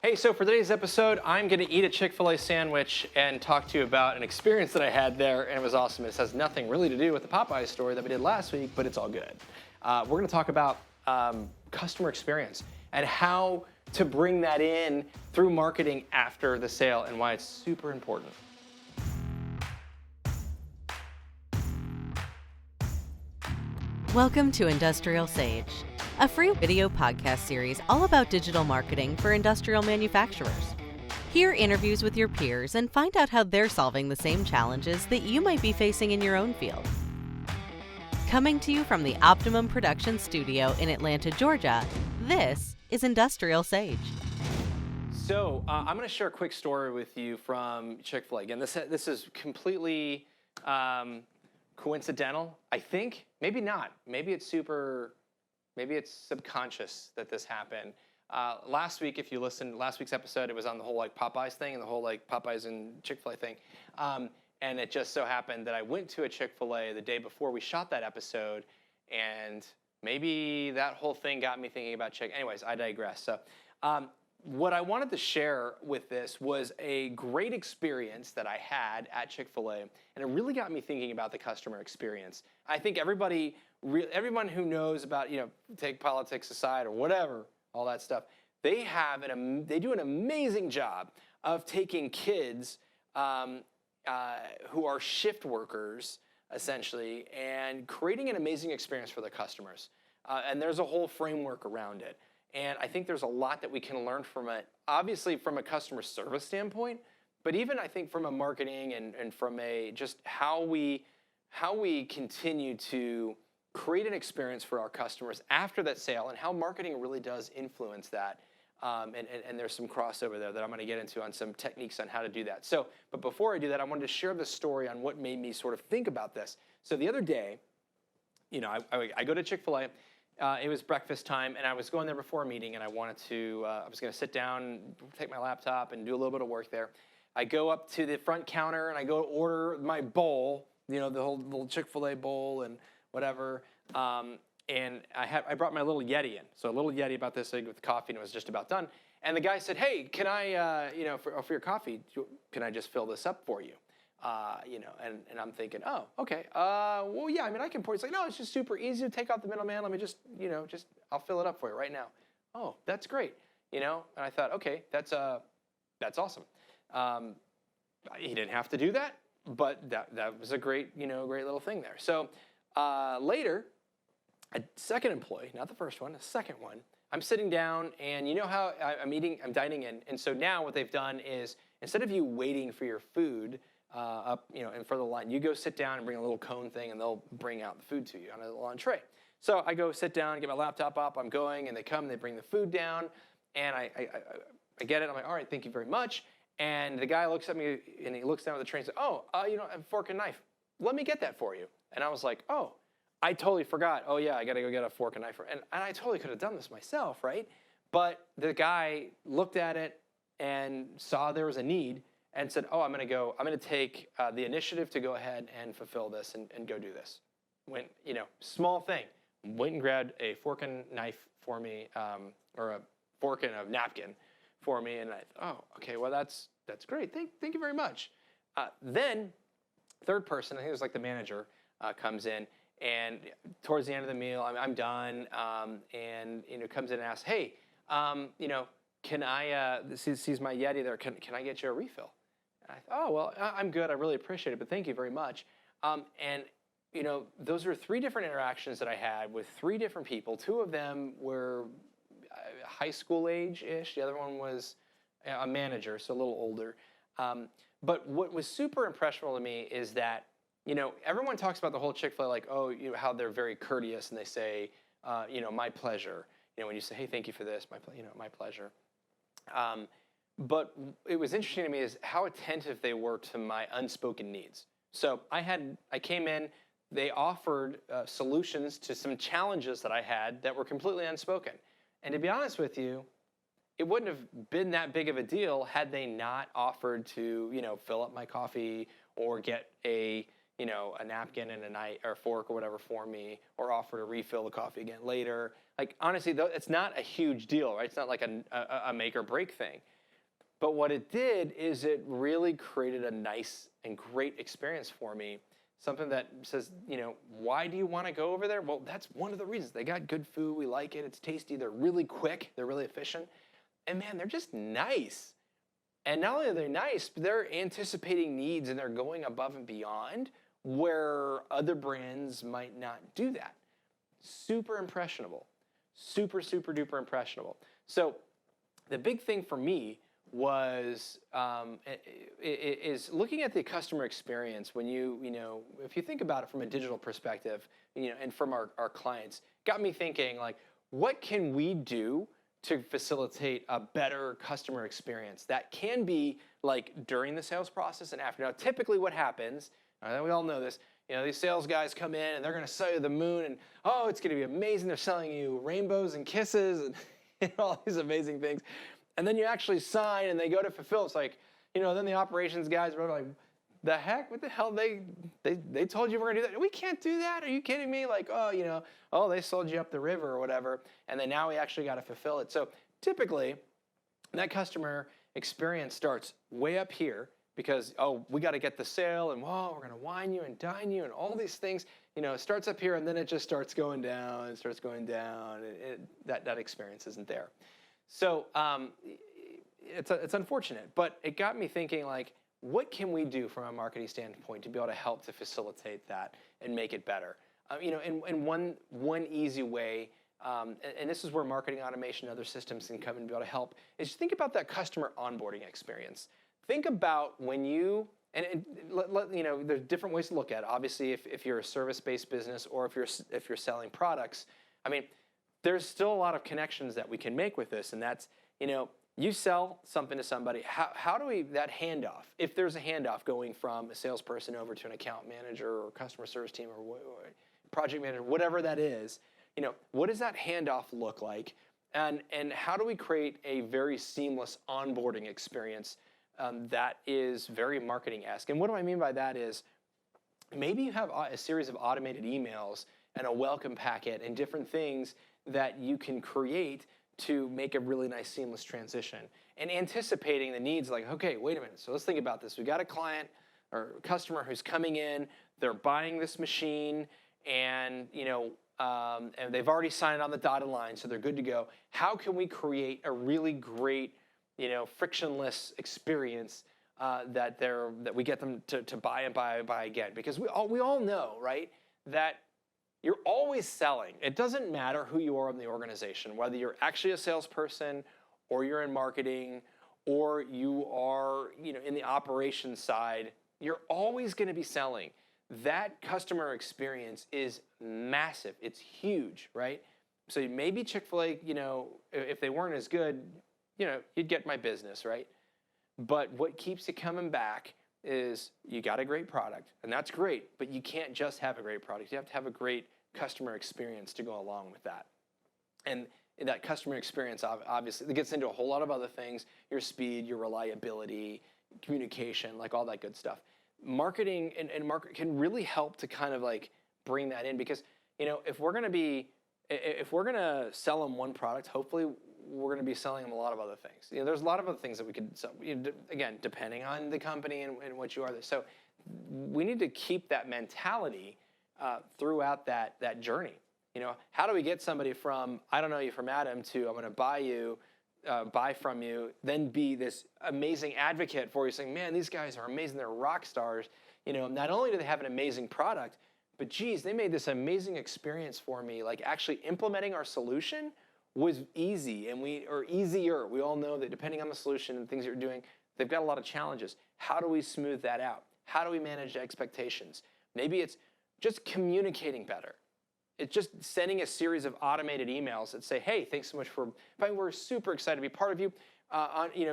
Hey, so for today's episode, I'm going to eat a Chick-fil-A sandwich and talk to you about an experience that I had there, and it was awesome. This has nothing really to do with the Popeyes story that we did last week, but it's all good. We're going to talk about customer experience and how to bring that in through marketing after the sale and why it's super important. Welcome to IndustrialSage, a free video podcast series all about digital marketing for industrial manufacturers. Hear interviews with your peers and find out how they're solving the same challenges that you might be facing in your own field. Coming to you from the Optimum Production Studio in Atlanta, Georgia, this is IndustrialSage. So I'm going to share a quick story with you from Chick-fil-A. Again, this is completely coincidental, I think. Maybe not. Maybe it's subconscious that this happened. Last week, if you listened to last week's episode, it was on the whole Popeyes thing and the whole Popeyes and Chick-fil-A thing. And it just so happened that I went to a Chick-fil-A the day before we shot that episode, and maybe that whole thing got me thinking about Chick. Anyways, I digress. So what I wanted to share with this was a great experience that I had at Chick-fil-A, and it really got me thinking about the customer experience. I think everyone who knows about, take politics aside or whatever, all that stuff, they do an amazing job of taking kids who are shift workers, essentially, and creating an amazing experience for the customers. And there's a whole framework around it. And I think there's a lot that we can learn from it, obviously from a customer service standpoint, but even I think from a marketing and from a just how we continue to create an experience for our customers after that sale and how marketing really does influence that. And there's some crossover there that I'm going to get into on some techniques on how to do that. But before I do that, I wanted to share the story on what made me sort of think about this. So the other day, I go to Chick-fil-A. It was breakfast time, and I was going there before a meeting, and I was going to sit down, take my laptop, and do a little bit of work there. I go up to the front counter, and I go order my bowl, the whole little Chick-fil-A bowl and whatever. And I brought my little Yeti in. So a little Yeti about this big with coffee, and it was just about done. And the guy said, "Hey, can I, for your coffee, can I just fill this up for you?" And I'm thinking, oh, okay. Well, yeah, I can pour it. He's like, no, it's just super easy to take out the middleman. Let me just, I'll fill it up for you right now. Oh, that's great. And I thought, okay, that's awesome. He didn't have to do that, but that was a great little thing there. So later, a second employee, not the first one, a second one, I'm sitting down, and you know how I'm dining in. And so now what they've done is, instead of you waiting for your food, up, in front of the line, you go sit down and bring a little cone thing, and they'll bring out the food to you on a little tray. So I go sit down, get my laptop up, I'm going, and they come, they bring the food down, and I get it. I'm like, all right, thank you very much. And the guy looks at me, and he looks down at the tray and says, oh, a fork and knife. Let me get that for you. And I was like, oh, I totally forgot. Oh yeah, I got to go get a fork and knife. And I totally could have done this myself, right? But the guy looked at it and saw there was a need, and said, oh, I'm going to take the initiative to go ahead and fulfill this and go do this. Went, small thing. Went and grabbed a fork and knife for me, or a fork and a napkin for me. And I thought, oh, okay, well, that's great. Thank you very much. Then, third person, I think it was like the manager, comes in. And towards the end of the meal, I'm done. And, comes in and asks, hey, can I, sees my Yeti there, can I get you a refill? I thought, oh, well, I'm good. I really appreciate it, but thank you very much. And, those were three different interactions that I had with three different people. Two of them were high school age-ish. The other one was a manager, so a little older. But what was super impressionable to me is that, everyone talks about the whole Chick-fil-A, how they're very courteous, and they say, my pleasure. When you say, hey, thank you for this, my pleasure. But it was interesting to me is how attentive they were to my unspoken needs. So I came in, they offered solutions to some challenges that I had that were completely unspoken. And to be honest with you, it wouldn't have been that big of a deal had they not offered to, fill up my coffee or get a napkin and a knife or fork or whatever for me, or offer to refill the coffee again later. Like, honestly, though, it's not a huge deal, right? It's not like a make or break thing. But what it did is it really created a nice and great experience for me. Something that says, why do you want to go over there? Well, that's one of the reasons. They got good food. We like it. It's tasty. They're really quick. They're really efficient. And man, they're just nice. And not only are they nice, but they're anticipating needs and they're going above and beyond where other brands might not do that. Super impressionable. Super, super duper impressionable. So the big thing for me was is looking at the customer experience when if you think about it from a digital perspective, and from our clients, got me thinking, like, what can we do to facilitate a better customer experience that can be like during the sales process and after. Now, typically what happens, we all know this, these sales guys come in and they're going to sell you the moon and, oh, it's going to be amazing. They're selling you rainbows and kisses and all these amazing things. And then you actually sign and they go to fulfill. It's like, then the operations guys are like, the heck? What the hell? They told you we're going to do that. We can't do that. Are you kidding me? Like, they sold you up the river or whatever. And then now we actually got to fulfill it. So typically, that customer experience starts way up here because, we got to get the sale and, we're going to wine you and dine you and all these things. It starts up here and then it just starts going down and starts going down. That experience isn't there. So it's unfortunate, but it got me thinking, like, what can we do from a marketing standpoint to be able to help to facilitate that and make it better? And one easy way, and this is where marketing automation and other systems can come and be able to help, is think about that customer onboarding experience. Think about when you, there's different ways to look at it. Obviously, if you're a service-based business or if you're selling products, there's still a lot of connections that we can make with this, and that's, you sell something to somebody, how do we, that handoff, if there's a handoff going from a salesperson over to an account manager or customer service team or project manager, whatever that is, what does that handoff look like? And how do we create a very seamless onboarding experience that is very marketing-esque? And what do I mean by that is, maybe you have a series of automated emails and a welcome packet and different things that you can create to make a really nice seamless transition, and anticipating the needs, like, okay, wait a minute, so let's think about this. We've got a client or customer who's coming in, they're buying this machine, and and they've already signed on the dotted line, so they're good to go. How can we create a really great, frictionless experience that we get them to buy and buy again? Because we all know, right, that you're always selling. It doesn't matter who you are in the organization, whether you're actually a salesperson or you're in marketing or you are, in the operations side, you're always going to be selling. That customer experience is massive. It's huge, right? So maybe Chick-fil-A, if they weren't as good, you'd get my business, right? But what keeps you coming back is you got a great product, and that's great, but you can't just have a great product. You have to have a great customer experience to go along with that. And that customer experience, obviously, it gets into a whole lot of other things, your speed, your reliability, communication, like all that good stuff. Marketing and market can really help to kind of like bring that in, because, if we're going to sell them one product, hopefully we're going to be selling them a lot of other things. There's a lot of other things that we could sell, again, depending on the company and what you are. So we need to keep that mentality throughout that journey. How do we get somebody from, I don't know you from Adam, to I'm going to buy from you, then be this amazing advocate for you, saying, man, these guys are amazing, they're rock stars. Not only do they have an amazing product, but geez, they made this amazing experience for me. Like, actually implementing our solution was easy, or easier. We all know that depending on the solution and things you're doing, they've got a lot of challenges. How do we smooth that out? How do we manage expectations? Maybe it's just communicating better. It's just sending a series of automated emails that say, hey, thanks so much we're super excited to be part of you.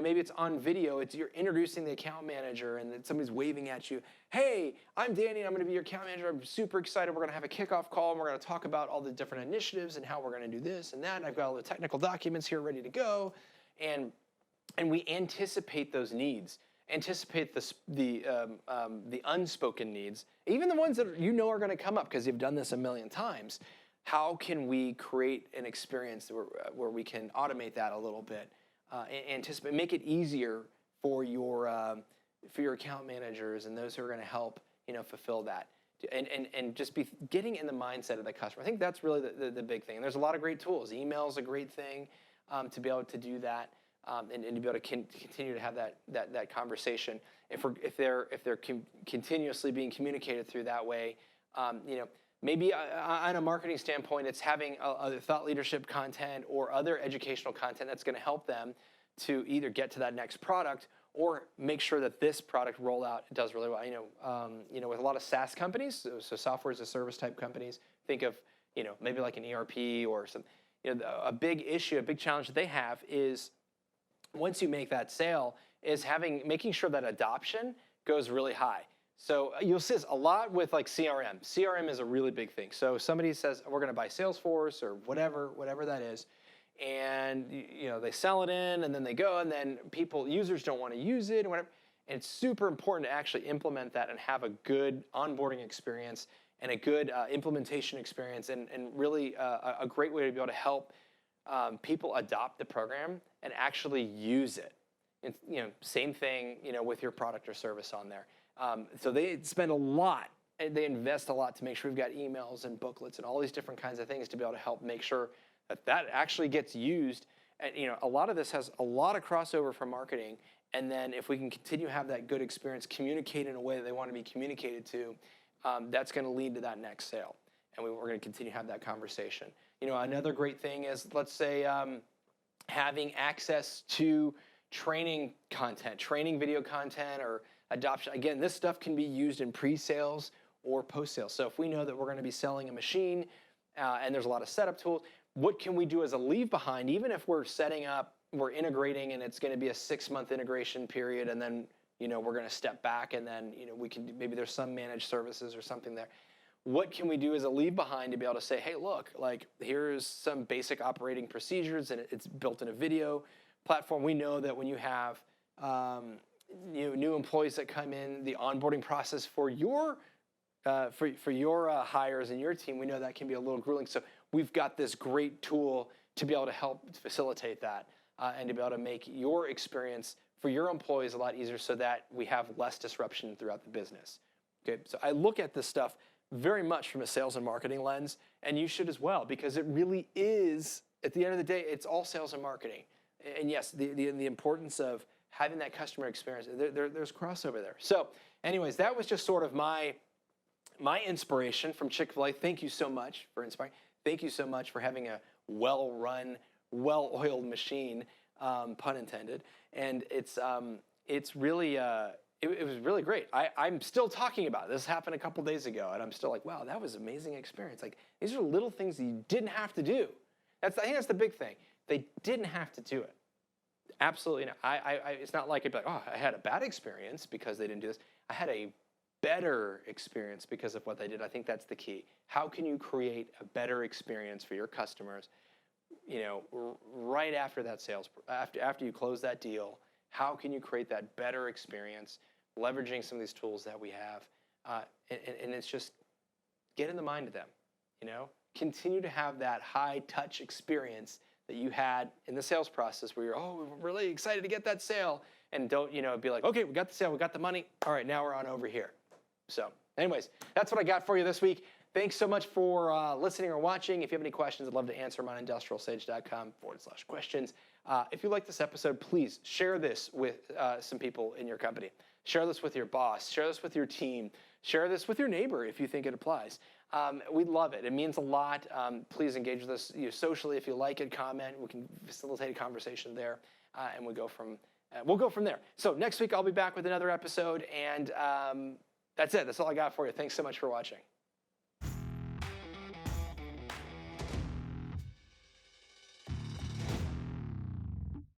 Maybe it's on video. You're introducing the account manager and then somebody's waving at you. Hey, I'm Danny and I'm going to be your account manager. I'm super excited. We're going to have a kickoff call and we're going to talk about all the different initiatives and how we're going to do this and that. And I've got all the technical documents here ready to go. And we anticipate those needs, anticipate the unspoken needs, even the ones that are going to come up because you've done this a million times. how can we create an experience where we can automate that a little bit, anticipate, make it easier for your account managers and those who are going to help, fulfill that, and just be getting in the mindset of the customer. I think that's really the big thing. And there's a lot of great tools. Email's a great thing to be able to do that, and to be able to continue to have that conversation. If they're continuously being communicated through that way, maybe on a marketing standpoint, it's having other thought leadership content or other educational content that's going to help them to either get to that next product or make sure that this product rollout does really well. With a lot of SaaS companies, so software as a service type companies, think of maybe like an ERP or some. A big issue, a big challenge that they have is once you make that sale, is making sure that adoption goes really high. So you'll see this a lot with like CRM. CRM is a really big thing. So somebody says, we're going to buy Salesforce or whatever that is, and they sell it in, and then they go, and then users don't want to use it, and whatever. And it's super important to actually implement that and have a good onboarding experience and a good implementation experience, and really a great way to be able to help people adopt the program and actually use it. And, same thing, with your product or service on there. So they spend a lot, and they invest a lot to make sure we've got emails and booklets and all these different kinds of things to be able to help make sure that actually gets used. And a lot of this has a lot of crossover from marketing. And then if we can continue to have that good experience, communicate in a way that they want to be communicated to, that's going to lead to that next sale. And we're going to continue to have that conversation. Another great thing is, let's say, having access to training content, training video content, or adoption. Again, this stuff can be used in pre-sales or post-sales. So if we know that we're going to be selling a machine and there's a lot of setup tools, what can we do as a leave behind, even if we're setting up, we're integrating, and it's going to be a 6-month integration period, and then we're going to step back, and then we can maybe there's some managed services or something there. What can we do as a leave behind to be able to say, hey, look, like here's some basic operating procedures, and it's built in a video platform. We know that when you have new employees that come in, the onboarding process for your hires and your team, we know that can be a little grueling. So we've got this great tool to be able to help facilitate that and to be able to make your experience for your employees a lot easier, so that we have less disruption throughout the business. Okay, so I look at this stuff very much from a sales and marketing lens, and you should as well, because it really is, at the end of the day, it's all sales and marketing. And yes, the importance of having that customer experience, there's crossover there. So anyways, that was just sort of my inspiration from Chick-fil-A. Thank you so much for inspiring. Thank you so much for having a well-run, well-oiled machine, pun intended. And it's really, it was really great. I'm still talking about it. This happened a couple days ago, and I'm still like, wow, that was an amazing experience. Like, these are little things that you didn't have to do. I think that's the big thing. They didn't have to do it. Absolutely not. It's not like it'd be like, oh, I had a bad experience because they didn't do this. I had a better experience because of what they did. I think that's the key. How can you create a better experience for your customers, right after that sales, after you close that deal? How can you create that better experience, leveraging some of these tools that we have? And it's just get in the mind of them, Continue to have that high-touch experience that you had in the sales process where we're really excited to get that sale. And don't, be like, okay, we got the sale, we got the money. All right, now we're on over here. So anyways, that's what I got for you this week. Thanks so much for listening or watching. If you have any questions, I'd love to answer them on IndustrialSage.com/questions. If you like this episode, please share this with some people in your company. Share this with your boss. Share this with your team. Share this with your neighbor if you think it applies. We'd love it. It means a lot. Please engage with us socially. If you like it, comment. We can facilitate a conversation there, and we'll go from there. So next week, I'll be back with another episode, and that's it. That's all I got for you. Thanks so much for watching.